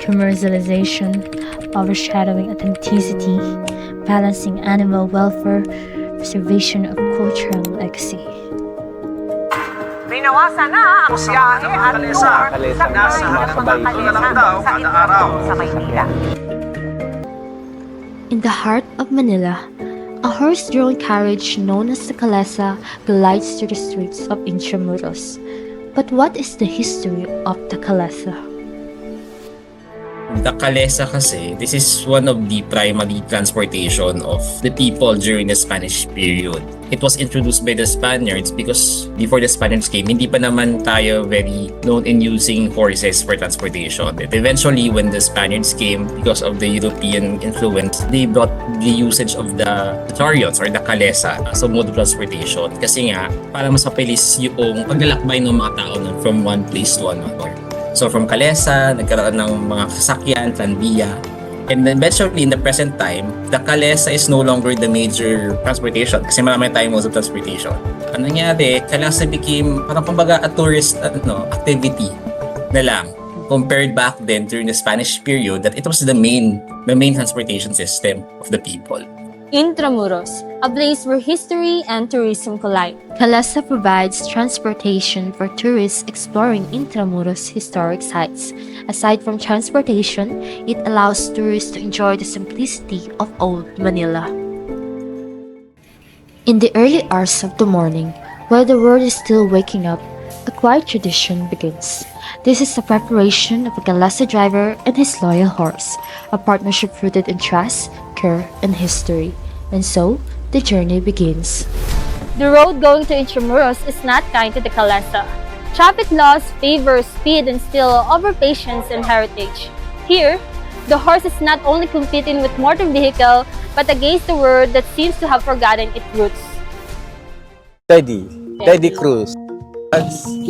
commercialization, overshadowing authenticity, balancing animal welfare, preservation of cultural legacy. Binawasan na ang siyahe at tour sa nasa harapan ng Kalesa sa Intramuros sa Maynila. In the heart of Manila, a horse-drawn carriage known as the Kalesa glides through the streets of Intramuros. But what is the history of the Kalesa? The Kalesa kasi, this is one of the primary transportation of the people during the Spanish period. It was introduced by the Spaniards because before the Spaniards came, hindi pa naman tayo very known in using horses for transportation. And eventually, when the Spaniards came, because of the European influence, they brought the usage of the chariots or the Kalesa as a mode of transportation. Kasi nga, para mas mapabilis yung paglalakbay ng mga tao from one place to another. So from Kalesa, nagkaroon ng mga sasakyan, tranvia. And then eventually, in the present time, the Kalesa is no longer the major transportation kasi marami tayong modes of transportation. Ang nangyari, Kalesa became parang kumbaga a tourist activity na lang compared back then during the Spanish period that it was the main transportation system of the people. Intramuros, a place where history and tourism collide. Kalesa provides transportation for tourists exploring Intramuros historic sites. Aside from transportation, it allows tourists to enjoy the simplicity of old Manila. In the early hours of the morning, while the world is still waking up, a quiet tradition begins. This is the preparation of a Kalesa driver and his loyal horse, a partnership rooted in trust, care, and history. And so, the journey begins. The road going to Intramuros is not kind to the Kalesa. Traffic laws favor speed and still over patience and heritage. Here, the horse is not only competing with motor vehicle, but against the world that seems to have forgotten its roots. Teddy Cruz.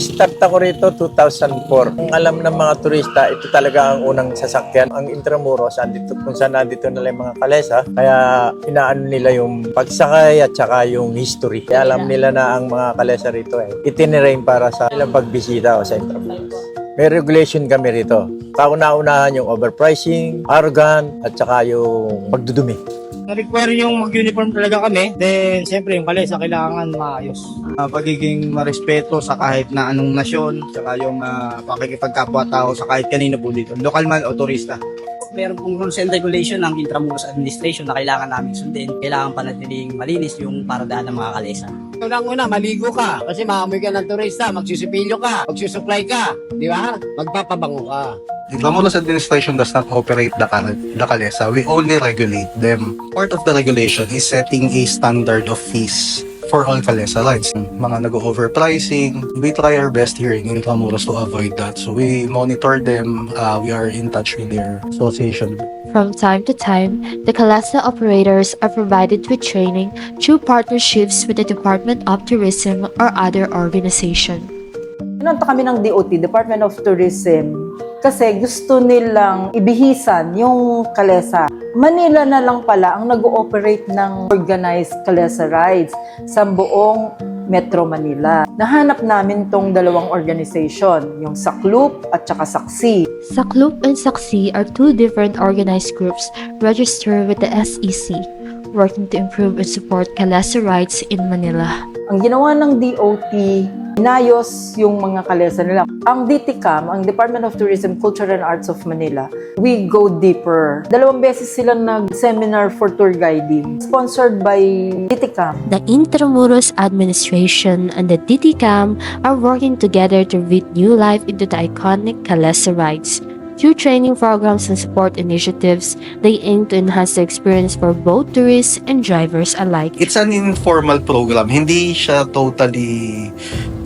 Start ako rito 2004. Ang alam ng mga turista, ito talaga ang unang sasakyan. Ang Intramuros, andito, kung saan nandito nila yung mga Kalesa. Kaya inaano nila yung pagsakay at saka yung history. Kaya alam nila na ang mga Kalesa rito itinirain para sa ilang pagbisita o sa Intramuros. May regulation kami rito. Kauna-unahan yung overpricing, arrogant, at saka yung pagdudumi. Na-require yung mag-uniform talaga kami. Then, siyempre, yung Kalesa kailangan maayos. Pagiging marespeto sa kahit na anong nasyon, saka yung pakikipagkapwa-tao sa kahit kanino po dito, lokal man o turista. Meron pong rules and regulation ng Intramuros Administration na kailangan namin sundin. Kailangan panatiling malinis yung paradaan ng mga Kalesa. Unang-una, maligo ka kasi maamoy ka ng turista, magsusipilyo ka, magsusupply ka, di ba? Magpapabango ka. Intramuros Administration does not operate the Kalesa. We only regulate them. Part of the regulation is setting a standard of fees for all Kalesa rides. Mga nag-overpricing, we try our best here in Intramuros to avoid that. So we monitor them, we are in touch with their association. From time to time, the Kalesa operators are provided with training through partnerships with the Department of Tourism or other organization. Pinunta kami ng DOT, Department of Tourism, kasi gusto nilang ibihisan yung Kalesa. Manila na lang pala ang nag-ooperate ng organized Kalesa Rides sa buong Metro Manila. Nahanap namin tong dalawang organization, yung Saklup at saka Saksi. Saklup and Saksi are two different organized groups registered with the SEC, working to improve and support Kalesa rides in Manila. Ang ginawa ng DOT, inayos yung mga Kalesa nila. Ang DTCAM, ang Department of Tourism, Culture and Arts of Manila, we go deeper. 2 beses silang nag-seminar for tour guiding, sponsored by DTCAM. The Intramuros Administration and the DTCAM are working together to breathe new life into the iconic Kalesa rides. Through training programs and support initiatives, they aim to enhance the experience for both tourists and drivers alike. It's an informal program. Hindi siya totally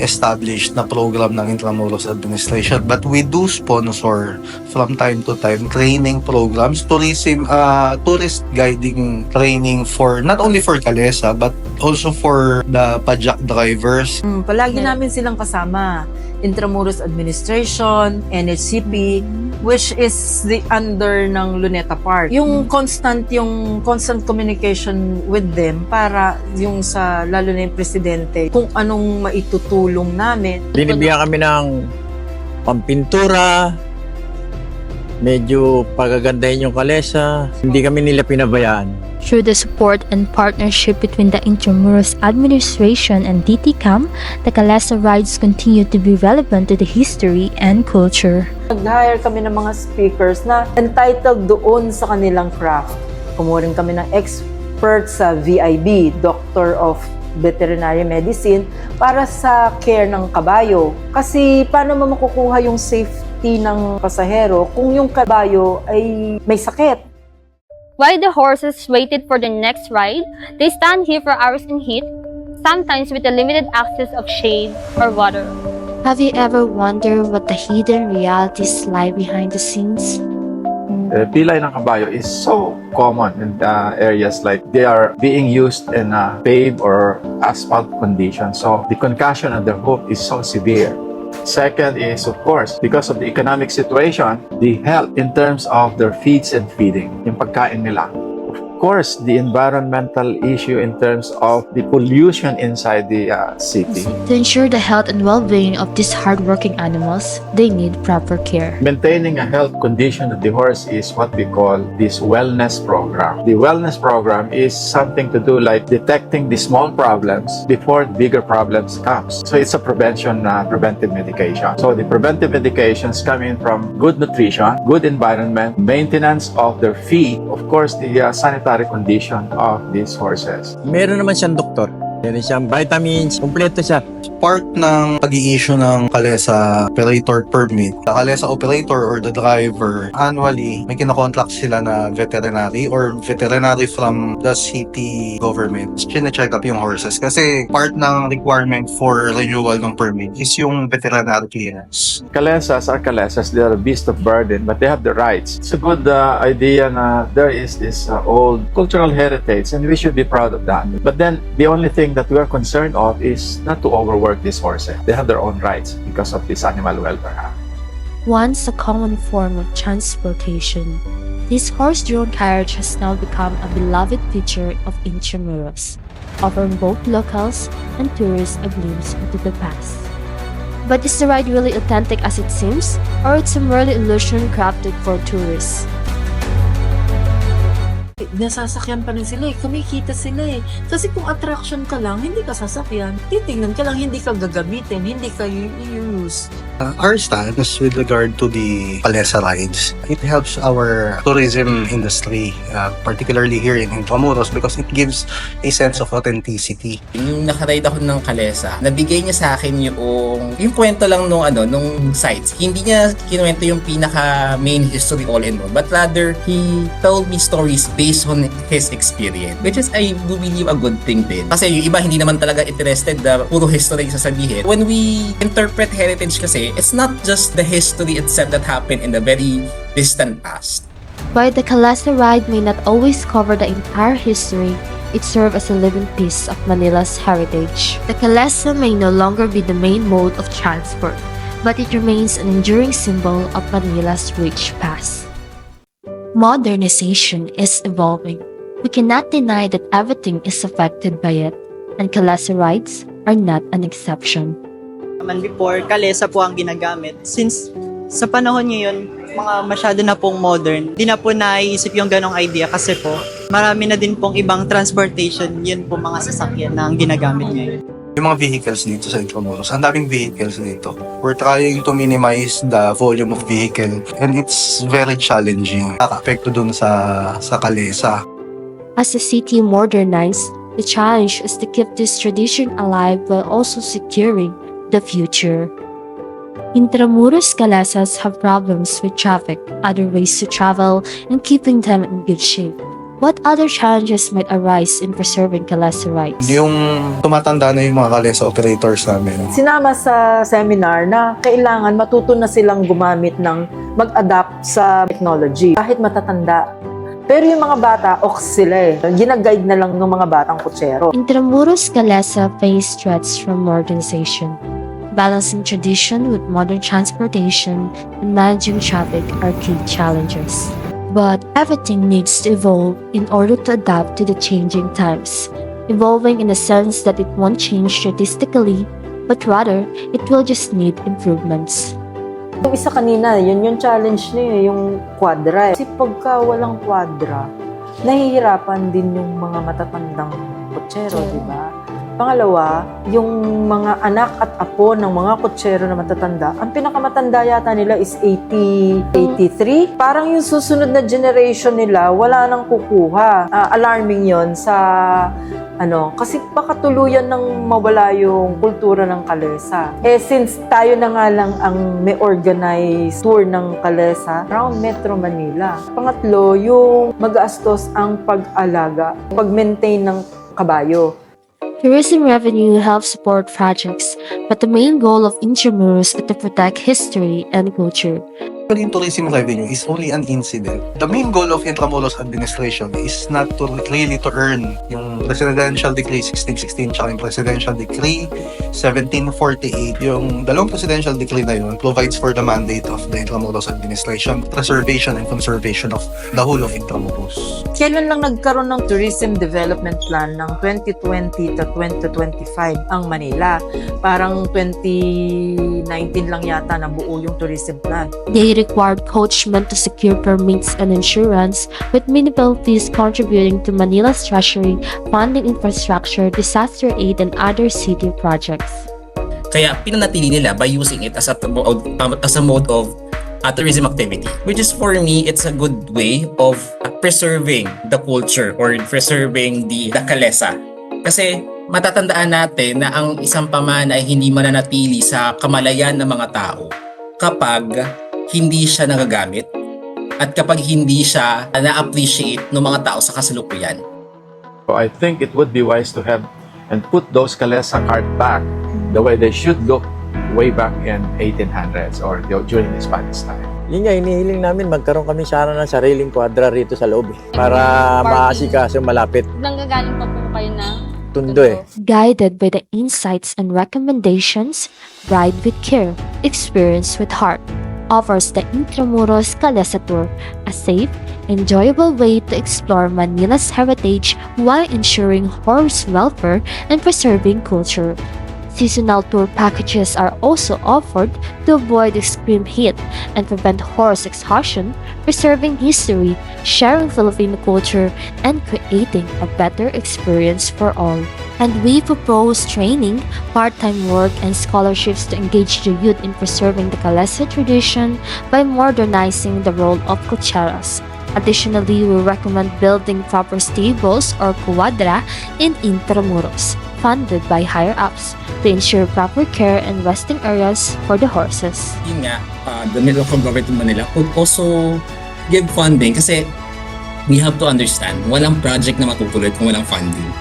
established na program ng Intramuros Administration. But we do sponsor from time to time training programs, tourist guiding training for not only for Kalesa but also for the pajak drivers. Palagi namin silang kasama. Intramuros Administration, NHCP, which is the under ng Luneta Park. Yung constant communication with them para yung sa lalo na yung presidente kung anong maitutulong namin. Binibigyan kami ng pampintura, medyo pagagandahin yung Kalesa. Hindi kami nila pinabayaan. Through the support and partnership between the Intramuros administration and DTCAM, the Kalesa Rides continue to be relevant to the history and culture. Nag-hire kami ng mga speakers na entitled doon sa kanilang craft. Kumuha rin kami ng expert sa VIB, Doctor of Veterinary Medicine, para sa care ng kabayo. Kasi paano mo makukuha yung safety ng pasahero kung yung kabayo ay may sakit? While the horses waited for the next ride, they stand here for hours in heat, sometimes with a limited access of shade or water. Have you ever wondered what the hidden realities lie behind the scenes? Pilay ng kabayo is so common in areas like they are being used in paved or asphalt conditions. So the concussion of the hoof is so severe. Second is, of course, because of the economic situation, the health in terms of their feeds and feeding, yung pagkain nila. Of course, the environmental issue in terms of the pollution inside the city. To ensure the health and well-being of these hardworking animals, they need proper care. Maintaining a health condition of the horse is what we call this wellness program. The wellness program is something to do like detecting the small problems before bigger problems comes. So it's a preventive medication. So the preventive medications come in from good nutrition, good environment, maintenance of their feed, of course the sanitary condition of these horses. Meron naman siyang doktor. Meron siyang vitamins, kumpleto siya. Part ng pag-i-issue ng Kalesa operator permit, the Kalesa operator or the driver, annually, may kinokontract sila na veterinary or veterinary from the city government. Chine-check up yung horses kasi part ng requirement for renewal ng permit is yung veterinary clearance. Kalesas are Kalesas, they are a beast of burden, but they have the rights. It's a good idea na there is this old cultural heritage and we should be proud of that. But then, the only thing that we are concerned of is not to overwork these horses. They have their own rights because of this Animal Welfare Act. Once a common form of transportation, this horse-drawn carriage has now become a beloved feature of Intramuros, offering both locals and tourists a glimpse into the past. But is the ride really authentic as it seems, or it's a merely illusion crafted for tourists? Nasasakyan pa rin sila eh. Kumikita sila eh. Kasi kung attraction ka lang, hindi ka sasakyan. Titingnan ka lang, hindi ka gagamitin, hindi ka use. Our stance with regard to the Kalesa Rides, it helps our tourism industry, particularly here in Intramuros because it gives a sense of authenticity. Yung nakaride ako ng Kalesa, nabigay niya sa akin yung kwento lang nung sites. Hindi niya kinuwento yung pinaka main history all in all, but rather he told me stories based on his experience, which is I do believe a good thing din. Kasi yung iba hindi naman talaga interested na puro history yung sasabihin. When we interpret heritage kasi, it's not just the history itself that happened in the very distant past. While the Kalesa ride may not always cover the entire history, it serves as a living piece of Manila's heritage. The Kalesa may no longer be the main mode of transport, but it remains an enduring symbol of Manila's rich past. Modernization is evolving. We cannot deny that everything is affected by it, and Kalesa rides are not an exception. Before, Kalesa po ang ginagamit. Since sa panahon ngayon, mga masyado na pong modern, di na po naiisip yung ganong idea kasi po, marami na din pong ibang transportation, yun po mga sasakyan na ang ginagamit ngayon. Yung mga vehicles dito sa Intramuros, ang daming vehicles dito. We're trying to minimize the volume of vehicle and it's very challenging. Nakaka-apekto dun sa Kalesa. As the city modernizes, the challenge is to keep this tradition alive while also securing the future. Intramuros Kalesas have problems with traffic, other ways to travel, and keeping them in good shape. What other challenges might arise in preserving Kalesa rides? Yung tumatanda na yung mga Kalesa operators namin. Sinama sa seminar na kailangan matuto na silang gumamit ng mag-adapt sa technology kahit matatanda. Pero yung mga bata, sila eh. Ginaguide na lang ng mga batang kutsero. Intramuros Kalesa face threats from modernization. Balancing tradition with modern transportation and managing traffic are key challenges. But everything needs to evolve in order to adapt to the changing times. Evolving in the sense that it won't change statistically, but rather it will just need improvements. Yung isa kanina, yun yung challenge niya, yung quadra. Kasi pagka walang quadra, nahihirapan din yung mga matatandang kotsero, di ba? Pangalawa, yung mga anak at apo ng mga kotsero na matatanda, ang pinakamatanda yata nila is 83. Parang yung susunod na generation nila, wala nang kukuha. Alarming yon sa kasi baka tuluyan nang mawala yung kultura ng Kalesa. Since tayo na nga lang ang may organized tour ng Kalesa around Metro Manila. Pangatlo, yung mag-aastos ang pag-alaga, pag-maintain ng kabayo. Tourism revenue helps support projects, but the main goal of Intramuros is to protect history and culture. Yung tourism revenue is only an incident. The main goal of Intramuros administration is not to really to earn yung Presidential Decree 1616 tsaka yung Presidential Decree 1748. Yung dalawang Presidential Decree na yun provides for the mandate of the Intramuros administration, preservation and conservation of the whole of Intramuros. Kailan lang nagkaroon ng Tourism Development Plan ng 2020 to 2025 ang Manila? Parang 2019 lang yata nabuo yung tourism plan. They required coachment to secure permits and insurance, with municipalities contributing to Manila's treasury, funding infrastructure, disaster aid, and other city projects. Kaya pinanatili nila by using it as a mode of tourism activity, which is for me, it's a good way of preserving the culture or preserving the Kalesa. Kasi matatandaan natin na ang isang pamana ay hindi mananatili sa kamalayan ng mga tao kapag hindi siya nagagamit at kapag hindi siya na-appreciate ng mga tao sa kasalukuyan. So I think it would be wise to have and put those Kalesa cart back the way they should look way back in 1800s or during the Spanish time. Yun nga, inihiling namin magkaroon kami sana ng sariling quadra rito sa loob para maasikaso malapit. Nanggagaling pa po kayo na Tundo eh. Guided by the insights and recommendations, Ride with Care, Experience with Heart offers the Intramuros Kalesa Tour, a safe, enjoyable way to explore Manila's heritage while ensuring horse welfare and preserving culture. Seasonal tour packages are also offered to avoid extreme heat and prevent horse exhaustion, preserving history, sharing Filipino culture, and creating a better experience for all. And we propose training, part-time work, and scholarships to engage the youth in preserving the Kalesa tradition by modernizing the role of cocheras. Additionally, we recommend building proper stables or quadra in Intramuros, funded by higher-ups, to ensure proper care and resting areas for the horses. Yun nga, the local government in Manila could also give funding kasi we have to understand, walang project na matutuloy kung walang funding.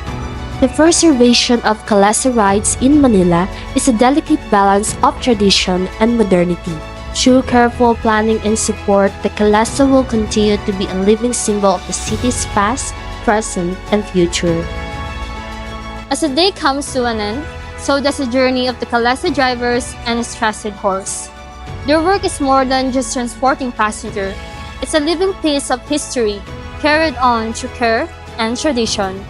The preservation of Kalesa Rides in Manila is a delicate balance of tradition and modernity. Through careful planning and support, the Kalesa will continue to be a living symbol of the city's past, present, and future. As the day comes to an end, so does the journey of the Kalesa drivers and his trusted horse. Their work is more than just transporting passengers. It's a living piece of history, carried on through care and tradition.